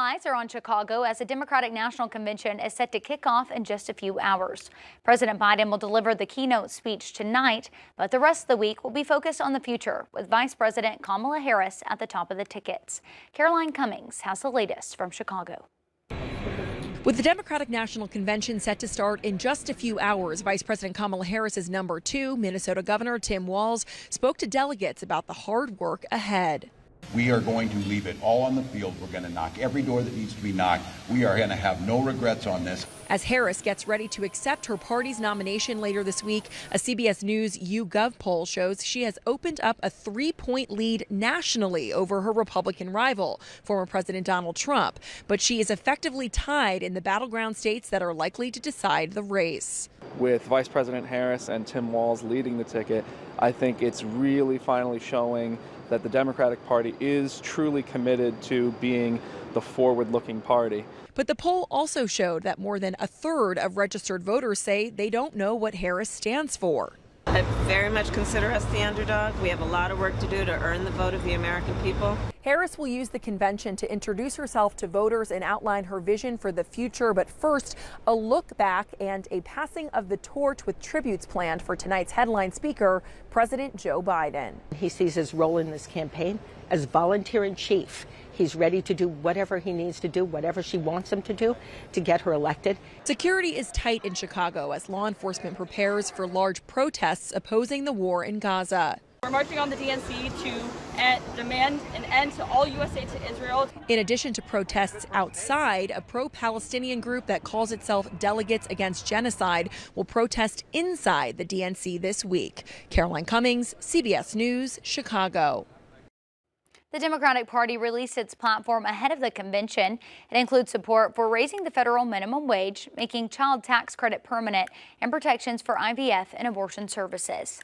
eyes are on Chicago as the Democratic National Convention is set to kick off in just a few hours. President Biden will deliver the keynote speech tonight, but the rest of the week will be focused on the future, with Vice President Kamala Harris at the top of the tickets. Caroline Cummings has the latest from Chicago. With the Democratic National Convention set to start in just a few hours, Vice President Kamala Harris's number 2, Minnesota Governor Tim Walz, spoke to delegates about the hard work ahead. We are going to leave it all on the field. We're going to knock every door that needs to be knocked. We are going to have no regrets on this. As Harris gets ready to accept her party's nomination later this week, a CBS News YouGov poll shows she has opened up a 3-point lead nationally over her Republican rival, former President Donald Trump. But she is effectively tied in the battleground states that are likely to decide the race. With Vice President Harris and Tim Walz leading the ticket, I think it's really finally showing that the Democratic Party is truly committed to being the forward-looking party. But the poll also showed that more than a third of registered voters say they don't know what Harris stands for. I very much consider us the underdog. We have a lot of work to do to earn the vote of the American people. Harris will use the convention to introduce herself to voters and outline her vision for the future. But first, a look back and a passing of the torch with tributes planned for tonight's headline speaker, President Joe Biden. He sees his role in this campaign as volunteer in chief. He's ready to do whatever he needs to do, whatever she wants him to do to get her elected. Security is tight in Chicago as law enforcement prepares for large protests opposing the war in Gaza. We're marching on the DNC to demand an end to all U.S. aid to Israel. In addition to protests outside, a pro-Palestinian group that calls itself Delegates Against Genocide will protest inside the DNC this week. Caroline Cummings, CBS News, Chicago. The Democratic Party released its platform ahead of the convention. It includes support for raising the federal minimum wage, making child tax credit permanent, and protections for IVF and abortion services.